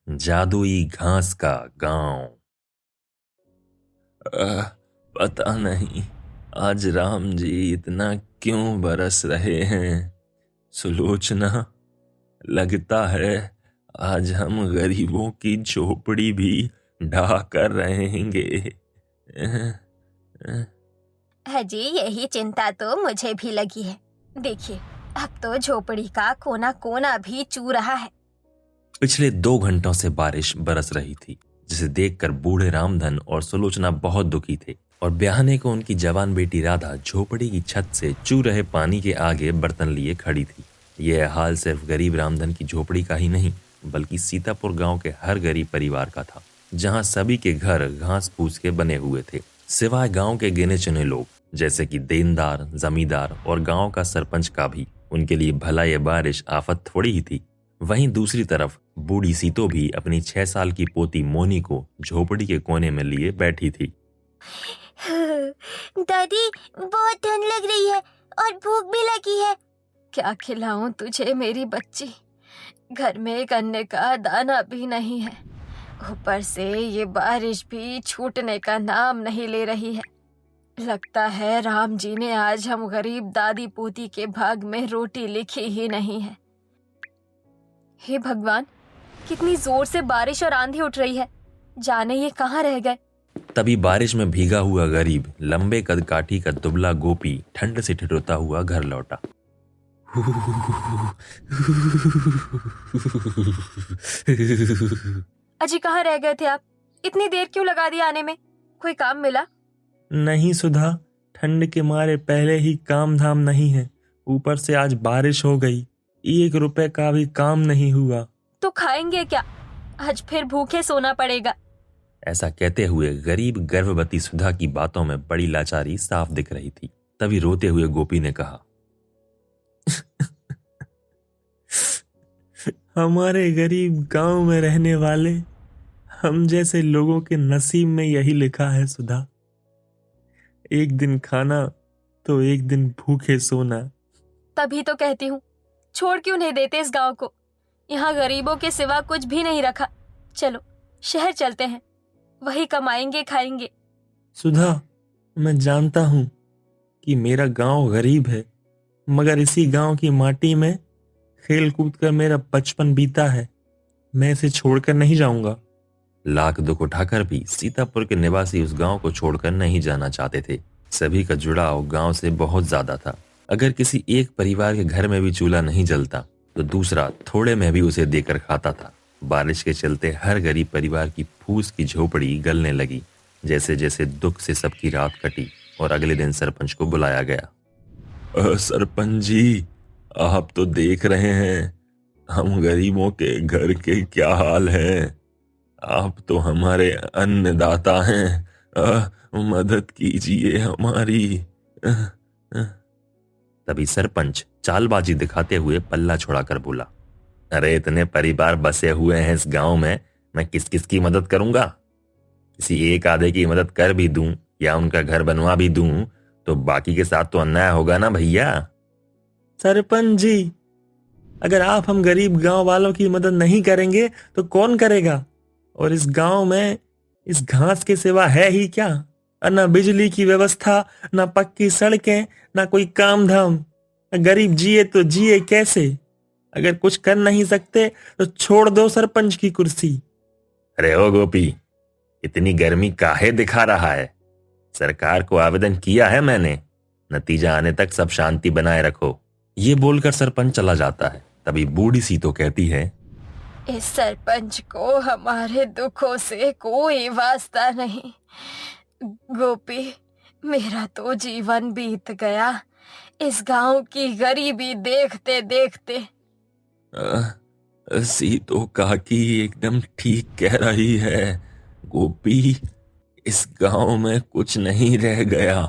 जादुई घास का गांव। पता नहीं आज राम जी इतना क्यों बरस रहे हैं। सुलोचना, लगता है आज हम गरीबों की झोपड़ी भी ढा कर रहेंगे। जी, यही चिंता तो मुझे भी लगी है। देखिए, अब तो झोपड़ी का कोना कोना भी चू रहा है। पिछले 2 घंटों से बारिश बरस रही थी, जिसे देखकर बूढ़े रामधन और सुलोचना बहुत दुखी थे। और ब्याहने को उनकी जवान बेटी राधा झोपड़ी की छत से चू रहे पानी के आगे बर्तन लिए खड़ी थी। यह हाल सिर्फ गरीब रामधन की झोपड़ी का ही नहीं, बल्कि सीतापुर गांव के हर गरीब परिवार का था, जहां सभी के घर घास फूस के बने हुए थे, सिवाय गांव के गिने चुने लोग, जैसे कि देनदार, जमींदार और गांव का सरपंच का भी। उनके लिए भला यह बारिश आफत थोड़ी ही थी। वहीं दूसरी तरफ बूढ़ी सीतो भी अपनी 6 साल की पोती मोनी को झोपड़ी के कोने में लिए बैठी थी। दादी, बहुत ठंड लग रही है और भूख भी लगी है। क्या खिलाऊं तुझे मेरी बच्ची? घर में एक अन्न का दाना भी नहीं है। ऊपर से ये बारिश भी छूटने का नाम नहीं ले रही है। लगता है राम जी ने आज हम गरीब दादी पोती के भाग में रोटी लिखी ही नहीं है। हे भगवान, कितनी जोर से बारिश और आंधी उठ रही है। जाने ये कहाँ रह गए। तभी बारिश में भीगा हुआ गरीब लंबे कद काठी का दुबला गोपी ठंड से ठिठुरता हुआ घर लौटा। अजी, कहाँ रह गए थे आप? इतनी देर क्यों लगा दी आने में? कोई काम मिला? नहीं सुधा, ठंड के मारे पहले ही काम धाम नहीं है, ऊपर से आज बारिश हो गई, 1 रुपए का भी काम नहीं हुआ। तो खाएंगे क्या? आज फिर भूखे सोना पड़ेगा। ऐसा कहते हुए गरीब गर्भवती सुधा की बातों में बड़ी लाचारी साफ दिख रही थी। तभी रोते हुए गोपी ने कहा, हमारे गरीब गांव में रहने वाले हम जैसे लोगों के नसीब में यही लिखा है सुधा। एक दिन खाना तो एक दिन भूखे सोना। तभी तो कहती हूँ, छोड़ क्यों नहीं देते इस गांव को? यहाँ गरीबों के सिवा कुछ भी नहीं रखा। चलो शहर चलते हैं, वही कमाएंगे खाएंगे। सुधा, मैं जानता हूं कि मेरा गांव गरीब है, मगर इसी गांव की माटी में खेल कूद कर मेरा बचपन बीता है। मैं इसे छोड़कर नहीं जाऊंगा। लाख दुख उठाकर भी सीतापुर के निवासी उस गांव को छोड़कर नहीं जाना चाहते थे। सभी का जुड़ाव गांव से बहुत ज्यादा था। अगर किसी एक परिवार के घर में भी चूल्हा नहीं जलता तो दूसरा थोड़े में भी उसे देकर खाता था। बारिश के चलते हर गरीब परिवार की फूस की झोपड़ी गलने लगी। जैसे जैसे दुख से सबकी रात कटी और अगले दिन सरपंच को बुलाया गया। सरपंच जी, आप तो देख रहे हैं हम गरीबों के घर के क्या हाल हैं। आप तो हमारे अन्नदाता हैं, मदद कीजिए हमारी। तभी सरपंच चालबाजी दिखाते हुए पल्ला छुड़ाकर बोला, अरे इतने परिवार बसे हुए हैं इस गांव में, मैं किस किस की मदद करूंगा? किसी एक आधे की मदद कर भी दूं या उनका घर बनवा भी दूं तो बाकी के साथ तो अन्याय होगा ना भैया। सरपंच जी, अगर आप हम गरीब गांव वालों की मदद नहीं करेंगे तो कौन करेगा? और इस गांव में इस घास के सिवा है ही क्या? ना बिजली की व्यवस्था, ना पक्की सड़कें, ना कोई काम धाम। गरीब जिए तो जिए कैसे? अगर कुछ कर नहीं सकते तो छोड़ दो सरपंच की कुर्सी। अरे ओ गोपी, इतनी गर्मी काहे दिखा रहा है? सरकार को आवेदन किया है मैंने, नतीजा आने तक सब शांति बनाए रखो। ये बोलकर सरपंच चला जाता है। तभी बूढ़ी सी तो कहती है, इस सरपंच को हमारे दुखों से कोई वास्ता नहीं। गोपी, मेरा तो जीवन बीत गया इस गांव की गरीबी देखते देखते। सीतो काकी एकदम ठीक कह रही है गोपी, इस गांव में कुछ नहीं रह गया।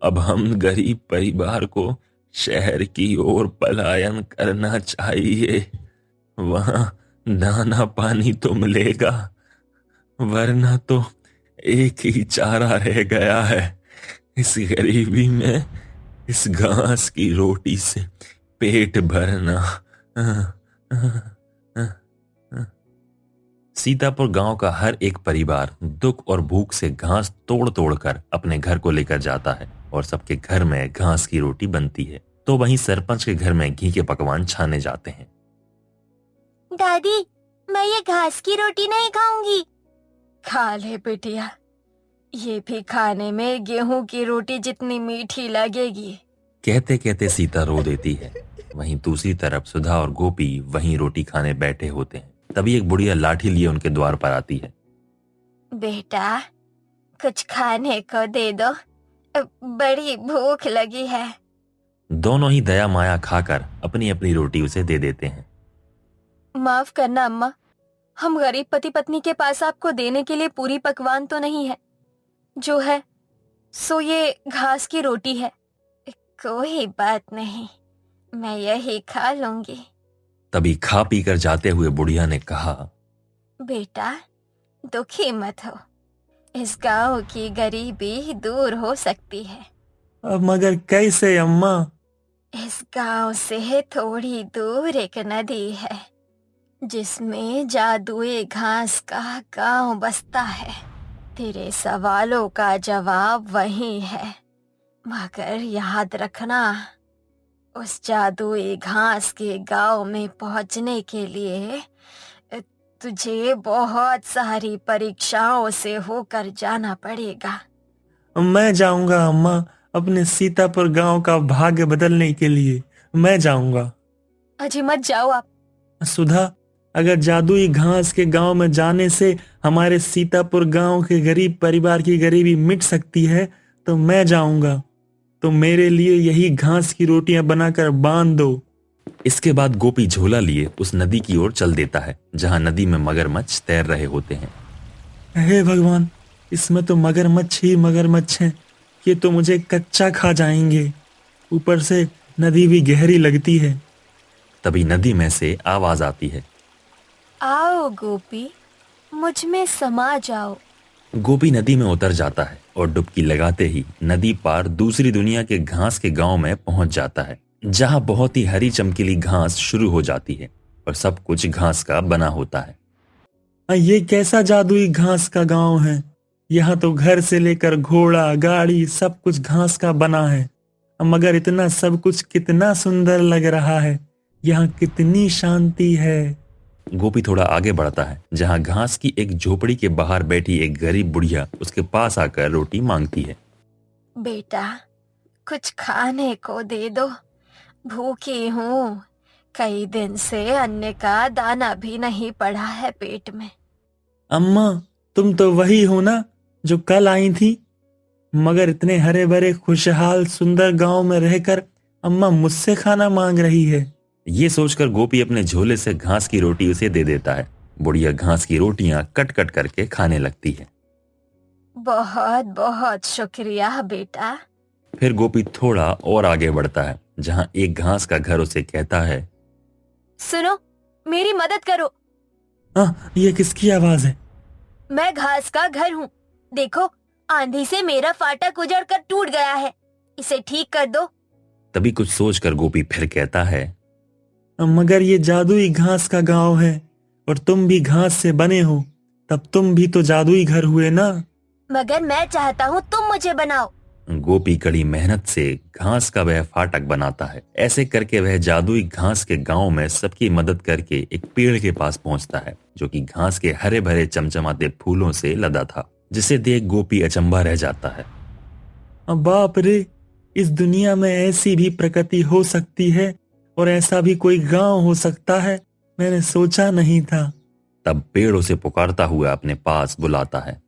अब हम गरीब परिवार को शहर की ओर पलायन करना चाहिए, वहां दाना पानी तो मिलेगा, वरना तो एक ही चारा रह गया है, इस गरीबी में इस घास की रोटी से पेट भरना। सीतापुर गांव का हर एक परिवार दुख और भूख से घास तोड़ तोड़ कर अपने घर को लेकर जाता है और सबके घर में घास की रोटी बनती है। तो वहीं सरपंच के घर में घी के पकवान छाने जाते हैं। दादी, मैं ये घास की रोटी नहीं खाऊंगी। खा ले बिटिया, ये भी खाने में गेहूं की रोटी जितनी मीठी लगेगी। कहते कहते सीता रो देती है। वहीं दूसरी तरफ सुधा और गोपी वहीं रोटी खाने बैठे होते हैं। तभी एक बुढ़िया लाठी लिए उनके द्वार पर आती है। बेटा, कुछ खाने को दे दो, बड़ी भूख लगी है। दोनों ही दया माया खाकर अपनी अपनी रोटी उसे दे देते हैं। माफ करना अम्मा, हम गरीब पति पत्नी के पास आपको देने के लिए पूरी पकवान तो नहीं है। जो है सो ये घास की रोटी है। कोई बात नहीं, मैं यही खा लूंगी। तभी खा पी कर जाते हुए बुढ़िया ने कहा, बेटा, दुखी मत हो, इस गांव की गरीबी दूर हो सकती है। अब मगर कैसे अम्मा? इस गांव से थोड़ी दूर एक नदी है जिसमें जादुई घास का गांव बसता है। तेरे सवालों का जवाब वही है, मगर याद रखना, उस जादुई घास के गांव में पहुंचने के लिए तुझे बहुत सारी परीक्षाओं से होकर जाना पड़ेगा। मैं जाऊंगा अम्मा, अपने सीतापुर गांव का भाग्य बदलने के लिए मैं जाऊंगा। अजी मत जाओ आप। सुधा, अगर जादुई घास के गांव में जाने से हमारे सीतापुर गांव के गरीब परिवार की गरीबी मिट सकती है तो मैं जाऊंगा। तो मेरे लिए यही घास की रोटियां बनाकर बांध दो। इसके बाद गोपी झोला लिए उस नदी की ओर चल देता है जहां नदी में मगरमच्छ तैर रहे होते हैं। हे भगवान, इसमें तो मगरमच्छ ही मगरमच्छ हैं। ये तो मुझे कच्चा खा जाएंगे। ऊपर से नदी भी गहरी लगती है। तभी नदी में से आवाज आती है, आओ गोपी, मुझ में समा जाओ। गोपी नदी में उतर जाता है और डुबकी लगाते ही नदी पार दूसरी दुनिया के घास के गांव में पहुंच जाता है, जहां बहुत ही हरी चमकीली घास शुरू हो जाती है और सब कुछ घास का बना होता है। ये कैसा जादुई घास का गांव है? यहाँ तो घर से लेकर घोड़ा गाड़ी सब कुछ घास का बना है। मगर इतना सब कुछ कितना सुंदर लग रहा है। यहाँ कितनी शांति है। गोपी थोड़ा आगे बढ़ता है जहां घास की एक झोपड़ी के बाहर बैठी एक गरीब बुढ़िया उसके पास आकर रोटी मांगती है। बेटा, कुछ खाने को दे दो, भूखी हूँ। कई दिन से अन्न का दाना भी नहीं पड़ा है पेट में। अम्मा, तुम तो वही हो ना जो कल आई थी? मगर इतने हरे भरे खुशहाल सुंदर गांव में रहकर अम्मा मुझसे खाना मांग रही है। ये सोचकर गोपी अपने झोले से घास की रोटी उसे दे देता है। बुढ़िया घास की रोटियां कट कट करके खाने लगती है। बहुत बहुत शुक्रिया बेटा। फिर गोपी थोड़ा और आगे बढ़ता है जहां एक घास का घर उसे कहता है, सुनो, मेरी मदद करो। ये किसकी आवाज है? मैं घास का घर हूँ। देखो, आंधी से मेरा फाटक उजड़ कर टूट गया है, इसे ठीक कर दो। तभी कुछ सोचकर गोपी फिर कहता है, मगर ये जादुई घास का गांव है और तुम भी घास से बने हो, तब तुम भी तो जादुई घर हुए ना। मगर मैं चाहता हूँ तुम मुझे बनाओ। गोपी कड़ी मेहनत से घास का वह फाटक बनाता है। ऐसे करके वह जादुई घास के गांव में सबकी मदद करके एक पेड़ के पास पहुंचता है जो कि घास के हरे भरे चमचमाते फूलों से लदा था, जिसे देख गोपी अचंभा रह जाता है। बाप रे, इस दुनिया में ऐसी भी प्रकृति हो सकती है और ऐसा भी कोई गांव हो सकता है, मैंने सोचा नहीं था। तब पेड़ उसे पुकारता हुआ अपने पास बुलाता है।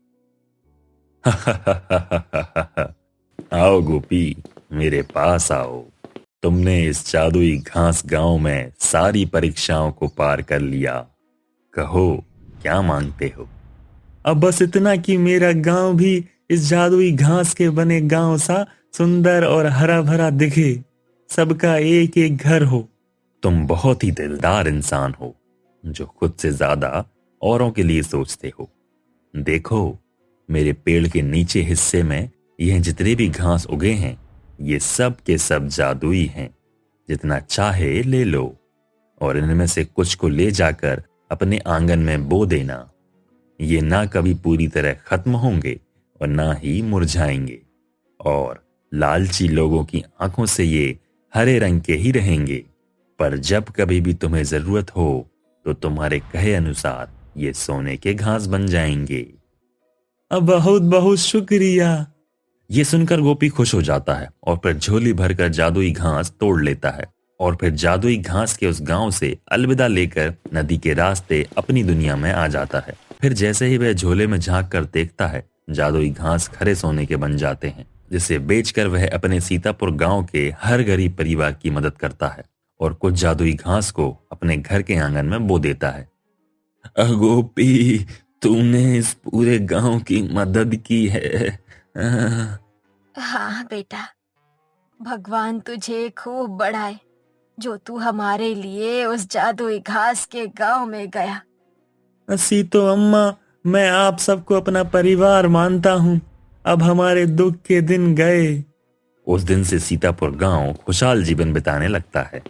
आओ गोपी, मेरे पास आओ। तुमने इस जादुई घास गांव में सारी परीक्षाओं को पार कर लिया। कहो, क्या मांगते हो? अब बस इतना कि मेरा गांव भी इस जादुई घास के बने गांव सा सुंदर और हरा भरा दिखे, सबका एक एक घर हो। तुम बहुत ही दिलदार इंसान हो जो खुद से ज्यादा औरों के लिए सोचते हो। देखो, मेरे पेड़ के नीचे हिस्से में यह जितने भी घास उगे हैं, ये सब के सब जादुई हैं। जितना चाहे ले लो और इनमें से कुछ को ले जाकर अपने आंगन में बो देना ये ना कभी पूरी तरह खत्म होंगे और ना ही मुरझाएंगे, और लालची लोगों की आंखों से ये हरे रंग के ही रहेंगे। पर जब कभी भी तुम्हें जरूरत हो तो तुम्हारे कहे अनुसार ये सोने के घास बन जाएंगे। अब बहुत बहुत शुक्रिया। ये सुनकर गोपी खुश हो जाता है और फिर झोली भरकर जादुई घास तोड़ लेता है, और फिर जादुई घास के उस गांव से अलविदा लेकर नदी के रास्ते अपनी दुनिया में आ जाता है। फिर जैसे ही वह झोले में झांक कर देखता है, जादुई घास खरे सोने के बन जाते हैं, जिसे बेचकर वह अपने सीतापुर गांव के हर गरीब परिवार की मदद करता है और कुछ जादुई घास को अपने घर के आंगन में बो देता है। गोपी, तूने इस पूरे गांव की मदद की है। हाँ बेटा, भगवान तुझे खूब बढ़ाए जो तू हमारे लिए उस जादुई घास के गांव में गया। सीतो अम्मा, मैं आप सबको अपना परिवार मानता हूँ। अब हमारे दुख के दिन गए। उस दिन से सीतापुर गांव खुशहाल जीवन बिताने लगता है।